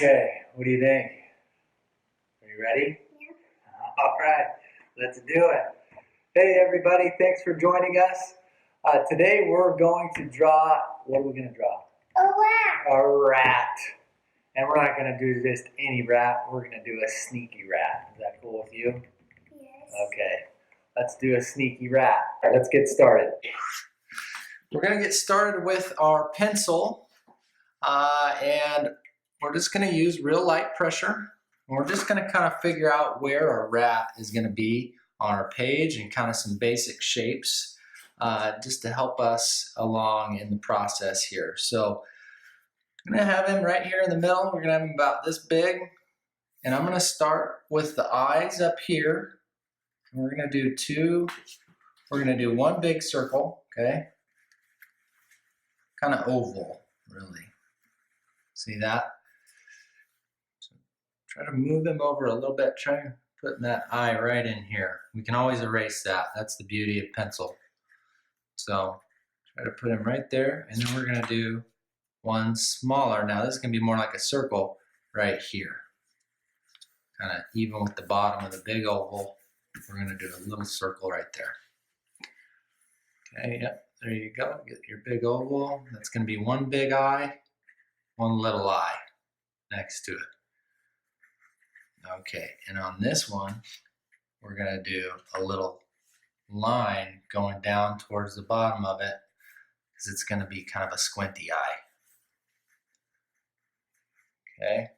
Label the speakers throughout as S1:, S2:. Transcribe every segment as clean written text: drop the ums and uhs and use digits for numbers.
S1: Okay, what do you think? Are you ready?
S2: Yeah.
S1: All right, let's do it. Hey everybody, thanks for joining us. Today we're going to draw, what are we going to draw?
S2: A rat.
S1: A rat. And we're not going to do just any rat, we're going to do a sneaky rat. Is that cool with you?
S2: Yes.
S1: Okay, let's do a sneaky rat. All right, let's get started. We're going to get started with our pencil. And we're just going to use real light pressure. And we're just going to kind of figure out where our rat is going to be on our page and kind of some basic shapes just to help us along in the process here. So I'm going to have him right here in the middle. We're going to have him about this big. And I'm going to start with the eyes up here. And we're going to do we're going to do one big circle, okay? Kind of oval, really. See that? So try to move him over a little bit. Try putting that eye right in here. We can always erase that. That's the beauty of pencil. So try to put him right there. And then we're going to do one smaller. Now this is going to be more like a circle right here. Kind of even with the bottom of the big oval. We're going to do a little circle right there. Okay, yep, there you go. Get your big oval. That's going to be one big eye. One little eye next to it. Okay, and on this one, we're going to do a little line going down towards the bottom of it because it's going to be kind of a squinty eye. Okay,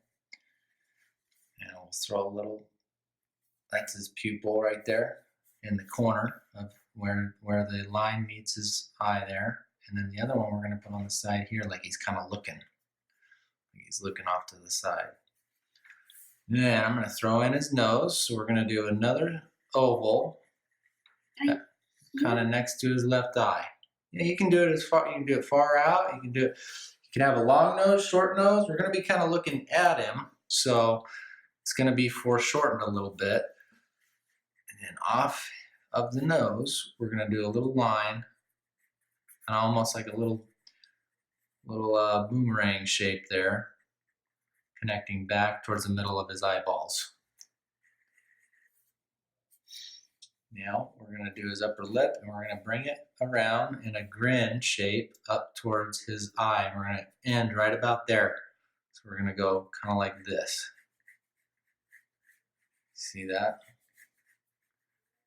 S1: and we'll throw a little, that's his pupil right there in the corner of where the line meets his eye there. And then the other one we're going to put on the side here like he's kind of looking. He's looking off to the side. Then I'm going to throw in his nose. So we're going to do another oval, kind of next to his left eye. Yeah, you can do it as far. You can do it far out. You can do it. You can have a long nose, short nose. We're going to be kind of looking at him, so it's going to be foreshortened a little bit. And then off of the nose, we're going to do a little line, and almost like a little boomerang shape there, connecting back towards the middle of his eyeballs. Now we're going to do his upper lip and we're going to bring it around in a grin shape up towards his eye. And we're going to end right about there. So we're going to go kind of like this. See that?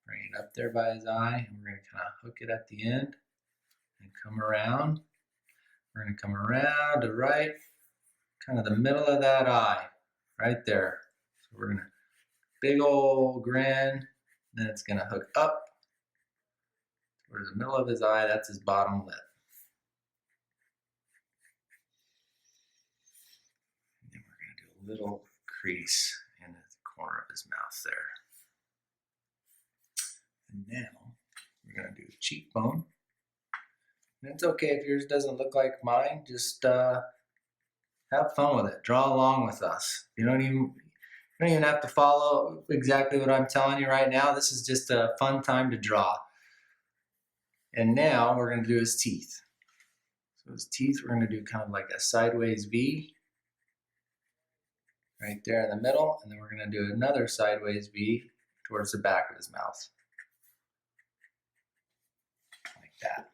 S1: Bring it up there by his eye and we're going to kind of hook it at the end and come around. We're going to come around to right, kind of the middle of that eye, right there. So we're gonna big old grin, then it's gonna hook up towards the middle of his eye. That's his bottom lip. And then we're gonna do a little crease in the corner of his mouth there. And now we're gonna do a cheekbone. And it's okay if yours doesn't look like mine. Just have fun with it. Draw along with us. You don't even have to follow exactly what I'm telling you right now. This is just a fun time to draw. And now we're going to do his teeth. So his teeth, we're going to do kind of like a sideways V right there in the middle. And then we're going to do another sideways V towards the back of his mouth. Like that.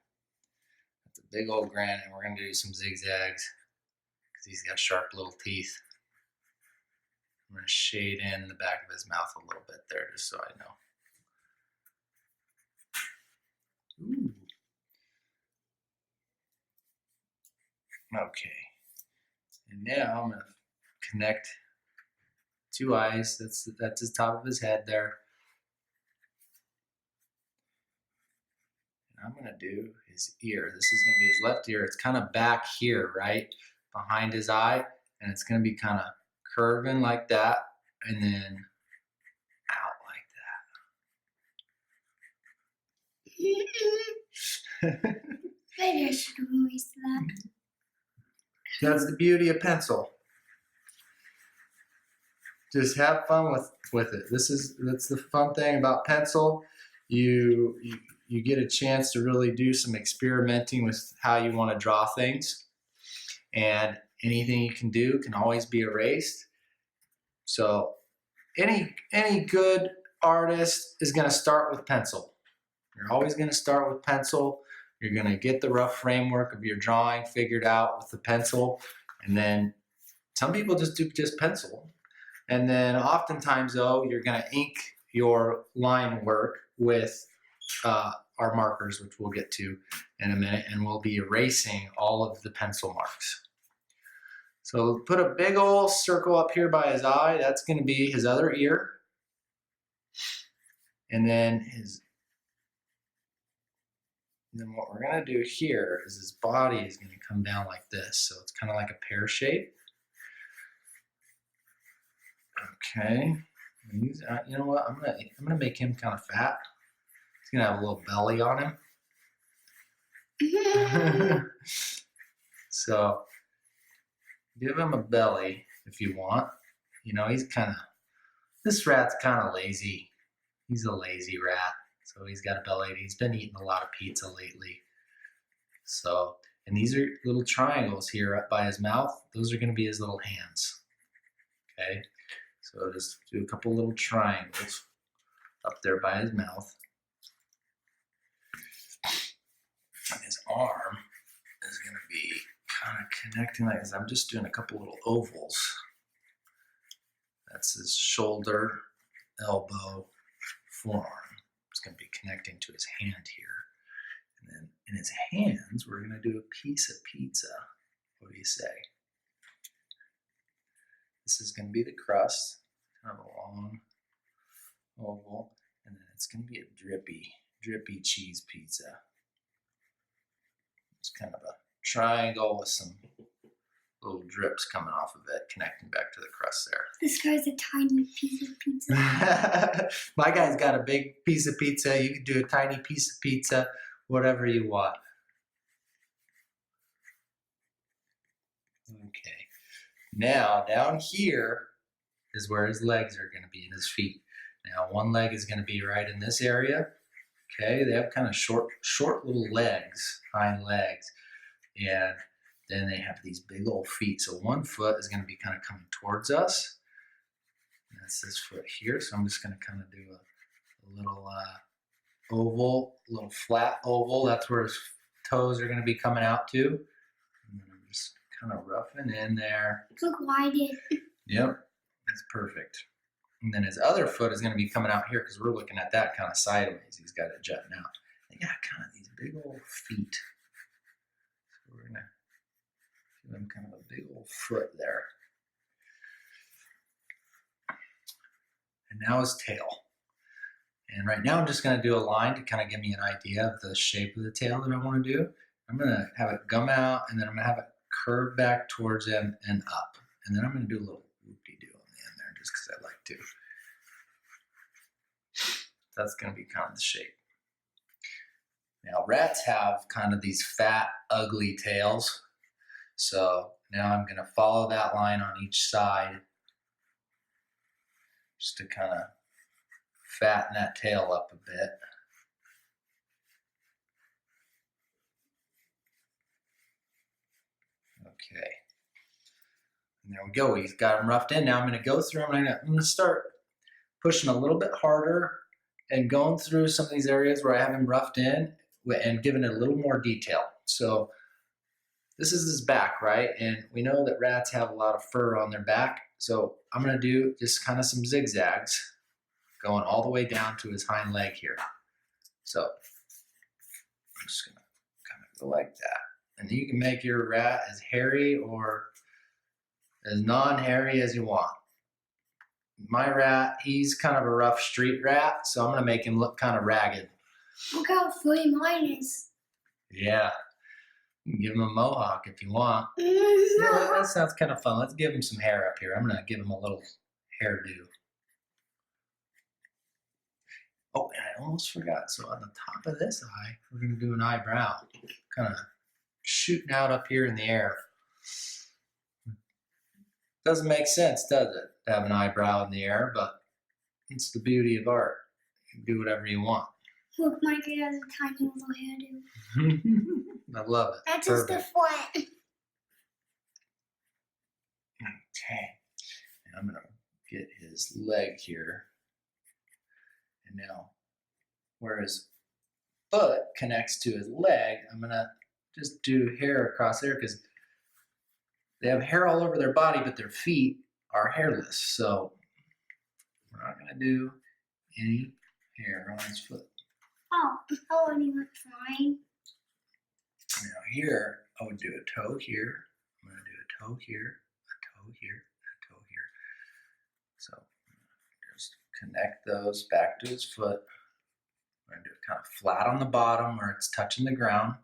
S1: That's a big old grin. And we're going to do some zigzags. He's got sharp little teeth. I'm going to shade in the back of his mouth a little bit there just so I know. Ooh. Okay. And now I'm going to connect two eyes. That's the top of his head there. And I'm going to do his ear. This is going to be his left ear. It's kind of back here, right? Behind his eye, and it's going to be kind of curving like that, and then out like that.
S2: Maybe I should erase that.
S1: That's the beauty of pencil. Just have fun with it. That's the fun thing about pencil. You get a chance to really do some experimenting with how you want to draw things. And anything you can do can always be erased. So any good artist is going to start with pencil. You're always going to start with pencil. You're going to get the rough framework of your drawing figured out with the pencil. And then some people just do just pencil. And then oftentimes, though, you're going to ink your line work with our markers, which we'll get to in a minute. And we'll be erasing all of the pencil marks. So put a big old circle up here by his eye. That's going to be his other ear. And then what we're going to do here is his body is going to come down like this. So it's kind of like a pear shape. Okay. You know what? I'm gonna make him kind of fat. He's going to have a little belly on him. So give him a belly if you want. You know, this rat's kind of lazy. He's a lazy rat. So he's got a belly. He's been eating a lot of pizza lately. So, and these are little triangles here up by his mouth. Those are going to be his little hands. Okay. So just do a couple little triangles up there by his mouth. And his arm is going to be kind of connecting like this. I'm just doing a couple little ovals. That's his shoulder, elbow, forearm. It's going to be connecting to his hand here. And then in his hands, we're going to do a piece of pizza. What do you say? This is going to be the crust, kind of a long oval. And then it's going to be a drippy cheese pizza. It's kind of a triangle with some little drips coming off of it, connecting back to the crust there.
S2: This guy's a tiny piece of pizza.
S1: My guy's got a big piece of pizza. You can do a tiny piece of pizza, whatever you want. Okay. Now, down here is where his legs are going to be and his feet. Now, one leg is going to be right in this area. Okay, they have kind of short little legs, hind legs. And then they have these big old feet. So one foot is going to be kind of coming towards us. And that's this foot here. So I'm just going to kind of do a little oval, a little flat oval. That's where his toes are going to be coming out to. And then I'm just kind of roughing in there.
S2: Look wide.
S1: Yep, that's perfect. And then his other foot is going to be coming out here because we're looking at that kind of sideways. He's got it jutting out. They got kind of these big old feet. So we're going to give him kind of a big old foot there. And now his tail. And right now I'm just going to do a line to kind of give me an idea of the shape of the tail that I want to do. I'm going to have it gum out and then I'm going to have it curve back towards him and up. And then I'm going to do a little whoop-de-doo on the end there just because I like to. That's going to be kind of the shape. Now rats have kind of these fat, ugly tails. So now I'm going to follow that line on each side just to kind of fatten that tail up a bit. Okay. And there we go. He's got him roughed in. Now I'm going to go through him. I'm going to start pushing a little bit harder and going through some of these areas where I have him roughed in and giving it a little more detail. So this is his back, right? And we know that rats have a lot of fur on their back. So I'm going to do just kind of some zigzags going all the way down to his hind leg here. So I'm just going to kind of go like that. And you can make your rat as hairy or as non-hairy as you want. My rat, he's kind of a rough street rat, so I'm going to make him look kind of ragged.
S2: Look how funny mine is.
S1: Yeah. You can give him a mohawk if you want. Yeah, that sounds kind of fun. Let's give him some hair up here. I'm going to give him a little hairdo. Oh, and I almost forgot. So on the top of this eye, we're going to do an eyebrow. Kind of shooting out up here in the air. Doesn't make sense, does it, to have an eyebrow in the air, but it's the beauty of art. You can do whatever you want.
S2: Look, my kid has a tiny little hairdo.
S1: I love it.
S2: That's just the front.
S1: Okay. And I'm gonna get his leg here. And now where his foot connects to his leg, I'm gonna just do hair across there because they have hair all over their body, but their feet are hairless. So we're not gonna do any hair on his foot.
S2: Oh, you were trying.
S1: Now here, I would do a toe here. I'm gonna do a toe here, a toe here, a toe here. So just connect those back to his foot. I'm gonna do it kind of flat on the bottom where it's touching the ground.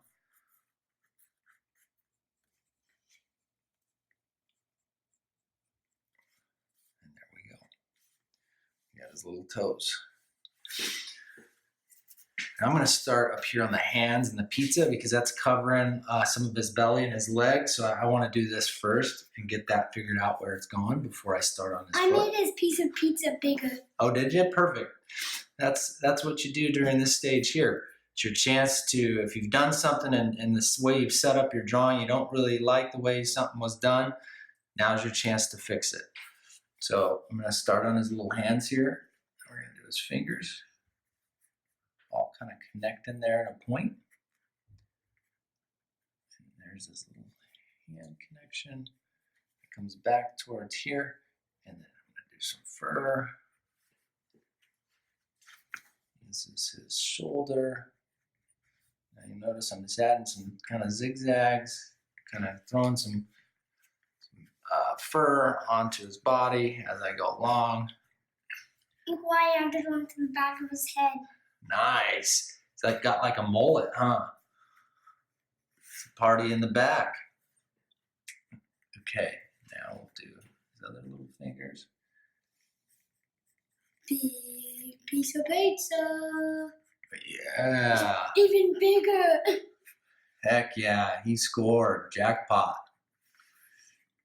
S1: And there we go. He got his little toes. I'm going to start up here on the hands and the pizza because that's covering some of his belly and his legs. So I want to do this first and get that figured out where it's going before I start on his foot.
S2: I made his piece of pizza bigger.
S1: Oh, did you? Perfect. That's what you do during this stage here. It's your chance to, if you've done something and this way you've set up your drawing, you don't really like the way something was done, now's your chance to fix it. So I'm going to start on his little hands here. We're going to do his fingers. All kind of connect in there at a point. And there's this little hand connection. It comes back towards here. And then I'm going to do some fur. This is his shoulder. Now you notice I'm just adding some kind of zigzags, kind of throwing some fur onto his body as I go along.
S2: Look why I added onto the back of his head.
S1: Nice. It's like got like a mullet, huh? It's a party in the back. Okay, now we'll do his other little fingers.
S2: Big piece of pizza.
S1: Yeah.
S2: Even bigger.
S1: Heck yeah, he scored. Jackpot.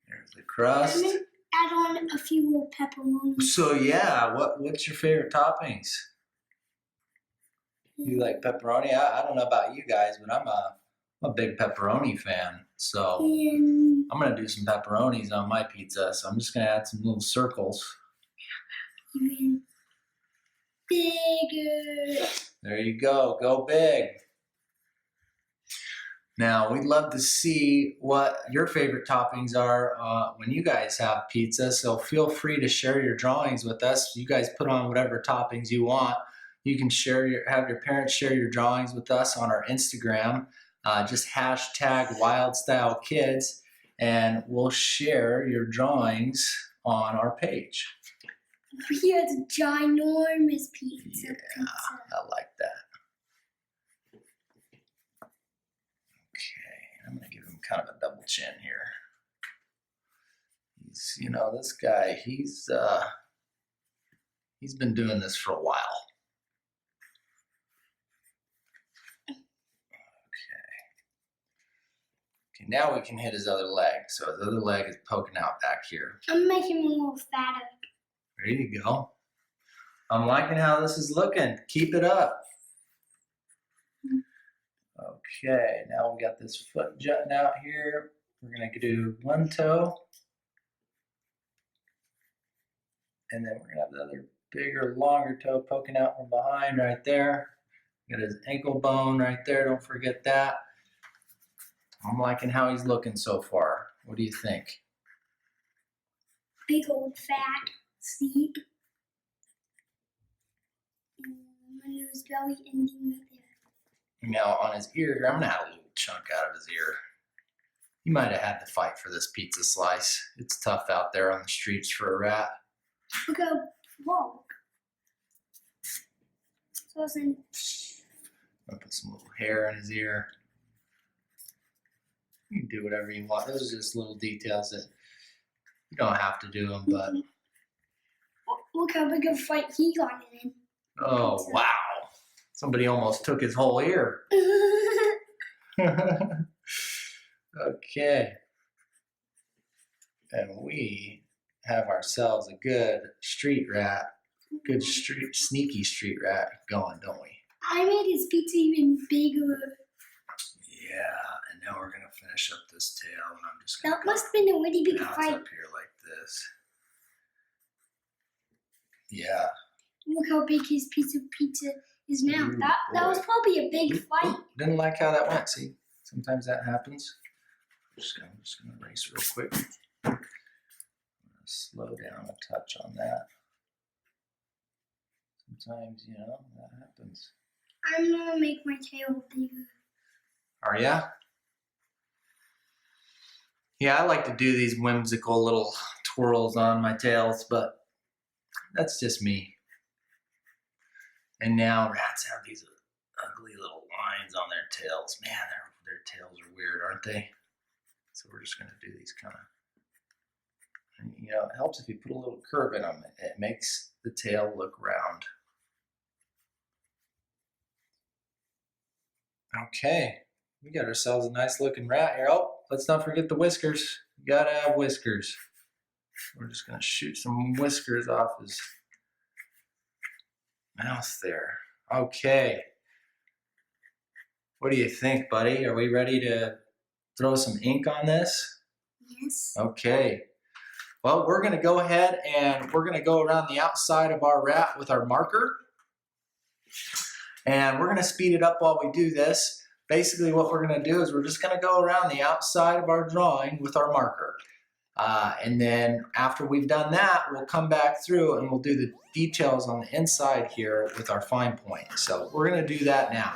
S1: There's the crust.
S2: Add on a few little pepperonis.
S1: So yeah, what's your favorite toppings? You like pepperoni? I don't know about you guys, but I'm a big pepperoni fan. So I'm gonna do some pepperonis on my pizza. So I'm just gonna add some little circles.
S2: Even bigger.
S1: There you go. Go big. Now, we'd love to see what your favorite toppings are when you guys have pizza. So feel free to share your drawings with us. You guys put on whatever toppings you want. You can have your parents share your drawings with us on our Instagram. Just hashtag WildStyleKids, and we'll share your drawings on our page.
S2: Here's a ginormous pizza.
S1: Yeah, I like that. Okay, I'm gonna give him kind of a double chin here. He's, this guy, he's been doing this for a while. Okay, now we can hit his other leg. So his other leg is poking out back here.
S2: I'm making him a little fatter.
S1: There you go. I'm liking how this is looking. Keep it up. Okay, now we got this foot jutting out here. We're gonna do one toe. And then we're gonna have the other bigger, longer toe poking out from behind right there. Got his ankle bone right there, don't forget that. I'm liking how he's looking so far. What do you think?
S2: Big old fat. See? My nose belly ending right there.
S1: Now on his ear here, I'm gonna add a little chunk out of his ear. He might have had to fight for this pizza slice. It's tough out there on the streets for a rat.
S2: Look how long. So then,
S1: I'll put some little hair in his ear. You can do whatever you want. Those are just little details that you don't have to do them, but
S2: look how big of a fight he got in.
S1: oh wow. Somebody almost took his whole ear. Okay. And we have ourselves a good street rat, good sneaky street rat going, don't we?
S2: I made his pizza even bigger.
S1: Yeah, and now we're gonna finish up this tail, and I'm just gonna
S2: That must have been a really big
S1: now it's
S2: fight.
S1: up here like this. Yeah.
S2: Look how big his piece of pizza is now.
S1: Ooh,
S2: That was
S1: boy.
S2: probably a big
S1: Oop,
S2: fight.
S1: oop, didn't like how that went. See, sometimes that happens. I'm just gonna erase real quick. Slow down a touch on that. Sometimes, you know, that happens.
S2: I'm gonna make my tail bigger.
S1: Are ya? Yeah, I like to do these whimsical little twirls on my tails, but that's just me. And now rats have these ugly little lines on their tails. Man, their tails are weird, aren't they? So we're just gonna do these kind of, and, you know, it helps if you put a little curve in them. It makes the tail look round. Okay, we got ourselves a nice looking rat here. Oh, let's not forget the whiskers. You gotta have whiskers. We're just gonna shoot some whiskers off his mouth there. Okay. What do you think, buddy? Are we ready to throw some ink on this?
S2: Yes.
S1: Okay. Well, we're gonna go ahead and we're gonna go around the outside of our rat with our marker. And we're gonna speed it up while we do this. Basically what we're gonna do is we're just gonna go around the outside of our drawing with our marker. And then after we've done that, we'll come back through and we'll do the details on the inside here with our fine point. So we're gonna do that now.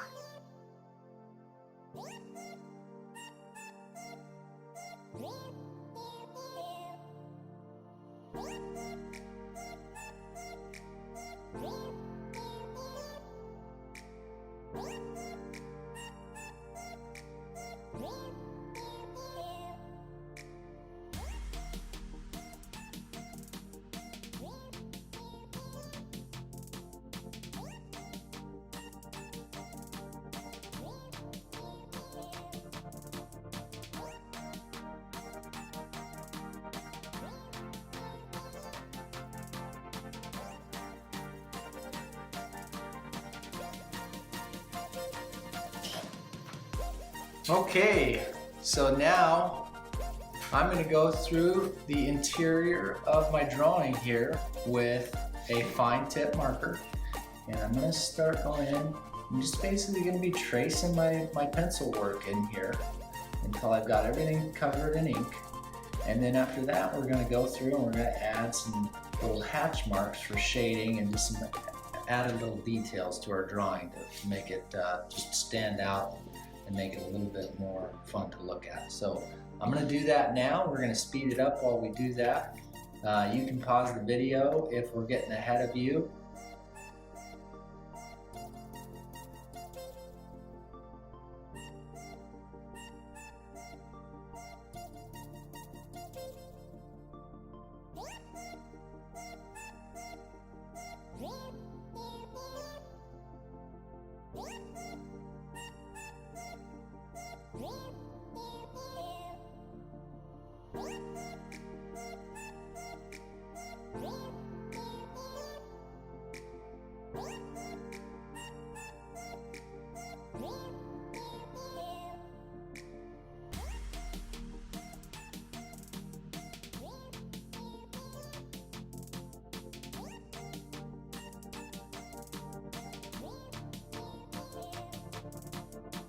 S1: Okay, so now I'm going to go through the interior of my drawing here with a fine tip marker, and I'm going to start going in. I'm just basically going to be tracing my pencil work in here until I've got everything covered in ink, and then after that we're going to go through and we're going to add some little hatch marks for shading and just some added little details to our drawing to make it just stand out and make it a little bit more fun to look at. So I'm gonna do that now. We're gonna speed it up while we do that. You can pause the video if we're getting ahead of you.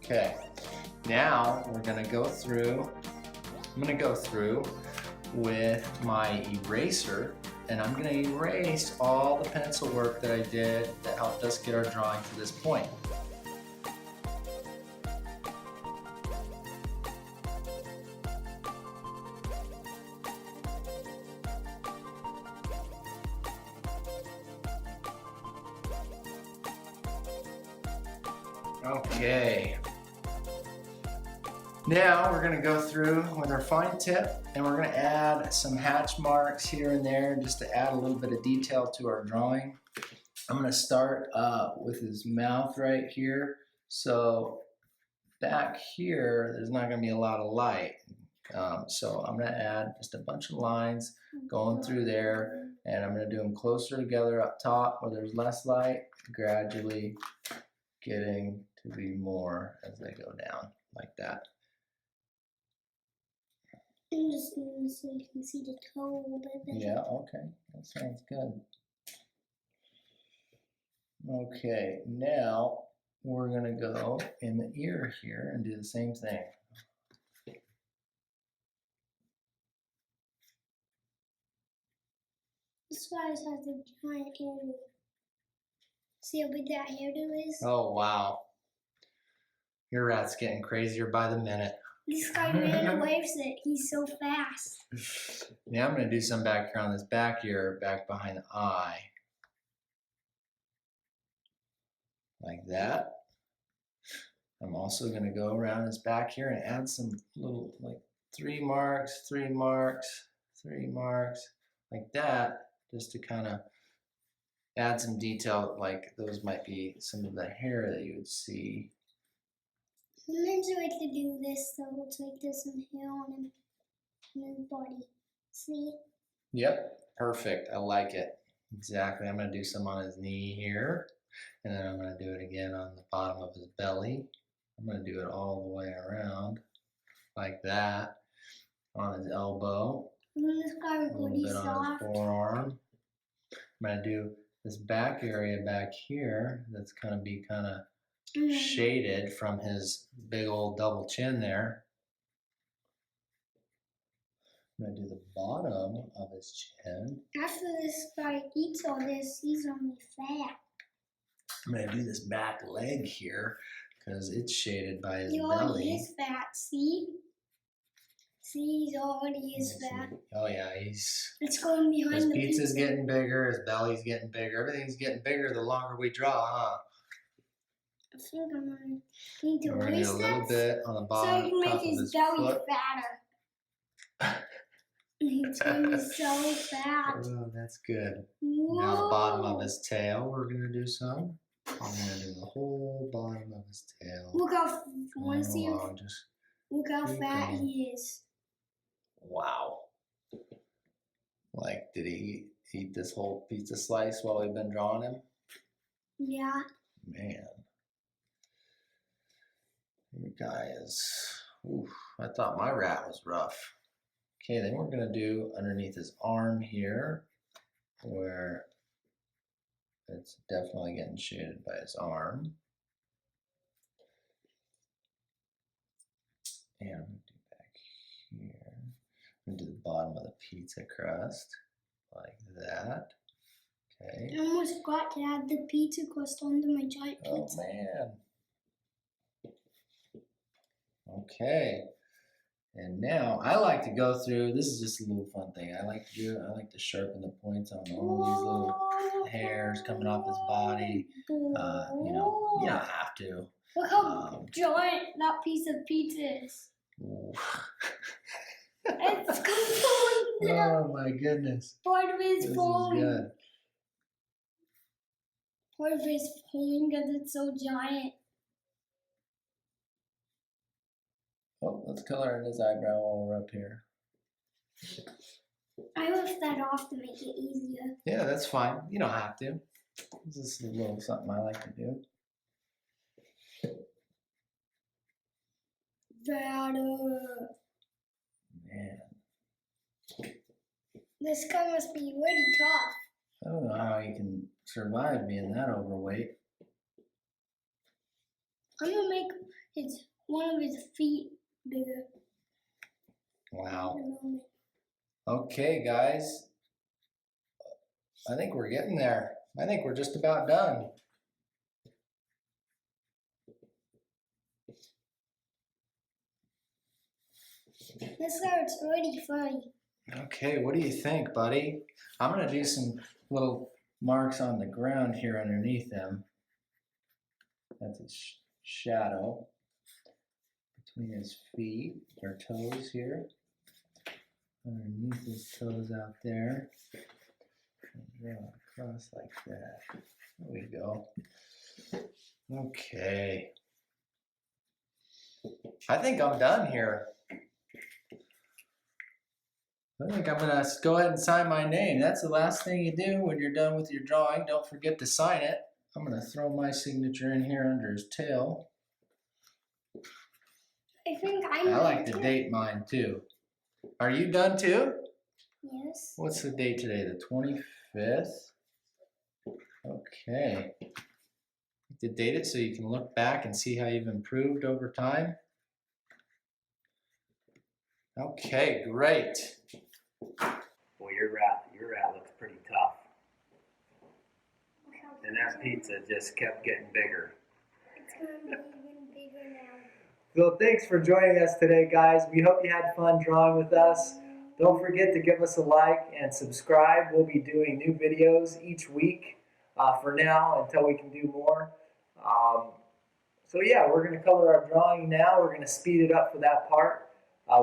S1: Okay, now we're gonna go through, I'm gonna go through with my eraser, and I'm gonna erase all the pencil work that I did that helped us get our drawing to this point. Okay. Now we're gonna go through with our fine tip and we're gonna add some hatch marks here and there just to add a little bit of detail to our drawing. I'm gonna start with his mouth right here. So back here, there's not gonna be a lot of light. So I'm gonna add just a bunch of lines going through there, and I'm gonna do them closer together up top where there's less light, gradually getting to be more as they go down like that.
S2: I'm just doing this so you can see the toe a little bit better.
S1: Yeah, okay. That sounds good. Okay, now we're going to go in the ear here and do the same thing.
S2: This guy has a giant hairdo. See how big that hairdo is?
S1: Oh, wow. Your rat's getting crazier by the minute.
S2: This guy ran away with it. He's so fast.
S1: Now I'm going to do some back here on this back ear, back behind the eye. Like that. I'm also going to go around his back here and add some little, like 3 marks, 3 marks, 3 marks, like that, just to kind of add some detail, like those might be some of the hair that you would see.
S2: Sometimes I like to do this, so it looks like there's some hair on him, on his body. See?
S1: Yep, perfect. I like it. Exactly. I'm going to do some on his knee here, and then I'm going to do it again on the bottom of his belly. I'm going to do it all the way around, like that, on his elbow,
S2: And then this guy was
S1: a little
S2: really
S1: bit on
S2: soft.
S1: his forearm. I'm going to do this back area back here that's going to be kind of shaded from his big old double chin there. I'm going to do the bottom of his chin.
S2: After this guy eats all this, he's only fat.
S1: I'm going to do this back leg here because it's shaded by his
S2: He already
S1: belly.
S2: is fat, see? See, he's already is fat.
S1: Oh yeah, he's...
S2: It's going behind
S1: His
S2: the pizza.
S1: pizza's getting bigger, his belly's getting bigger, everything's getting bigger the longer we draw, huh?
S2: I think I'm gonna need to
S1: We're going to do a little bit on the
S2: so I
S1: bottom,
S2: can
S1: top
S2: make
S1: of
S2: his
S1: his
S2: belly
S1: foot.
S2: fatter. It's gonna be so fat.
S1: Oh, that's good.
S2: Whoa.
S1: Now the bottom of his tail, we're going to do some. I'm going to do the whole bottom of his tail.
S2: Look how, wanna see him?
S1: Just,
S2: Look how
S1: keep
S2: fat
S1: going.
S2: he is.
S1: wow. Like, did he eat this whole pizza slice while we've been drawing him?
S2: Yeah.
S1: Man. Your guy is, oof, I thought my rat was rough. Okay, then we're going to do underneath his arm here, where it's definitely getting shaded by his arm. And I'm going to do back here. I'm going to do the bottom of the pizza crust, like that. Okay.
S2: I almost forgot to add the pizza crust onto my giant
S1: Oh,
S2: pizza.
S1: man. Okay. And now I like to go through, this is just a little fun thing I like to do. I like to sharpen the points on all these little hairs coming off his body. You know, you don't have to.
S2: Look how giant that piece of pizza is. It's falling down.
S1: Oh my goodness.
S2: Part of it
S1: This
S2: is
S1: is
S2: falling.
S1: good.
S2: Part of it is falling because it's so giant.
S1: Oh, let's color in his eyebrow while we're up here.
S2: I left that off to make it easier.
S1: Yeah, that's fine. You don't have to. This is a little something I like to do.
S2: Better.
S1: Man,
S2: This guy must be really tough.
S1: I don't know how you can survive being that overweight.
S2: I'm gonna make one of his feet bigger.
S1: Wow.
S2: In a moment.
S1: Okay, guys. I think we're getting there. I think we're just about done.
S2: This guy's really funny.
S1: Okay, what do you think, buddy? I'm going to do some little marks on the ground here underneath him. That's his shadow between his feet, or toes here. Underneath his toes out there. And draw across like that. There we go. Okay. I think I'm done here. I think I'm going to go ahead and sign my name. That's the last thing you do when you're done with your drawing. Don't forget to sign it. I'm going to throw my signature in here under his tail.
S2: I think
S1: I like to date mine too. Are you done too?
S2: Yes.
S1: What's the date today? The 25th? Okay. To date it so you can look back and see how you've improved over time. Okay, great.
S3: Well, your rat looks pretty tough. And that pizza just kept getting bigger.
S2: It's gonna be even bigger now.
S3: So thanks for joining us today, guys. We hope you had fun drawing with us. Don't forget to give us a like and subscribe. We'll be doing new videos each week for now until we can do more. So yeah, we're going to color our drawing now. We're going to speed it up for that part.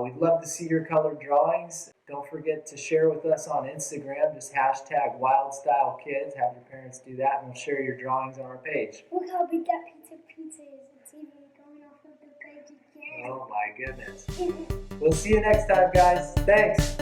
S3: We'd love to see your colored drawings. Don't forget to share with us on Instagram. Just hashtag WildStyleKids. Have your parents do that, and we'll share your drawings on our page.
S2: Look how big that pizza is. It's even going off of the page again.
S3: Oh my goodness. We'll see you next time, guys. Thanks.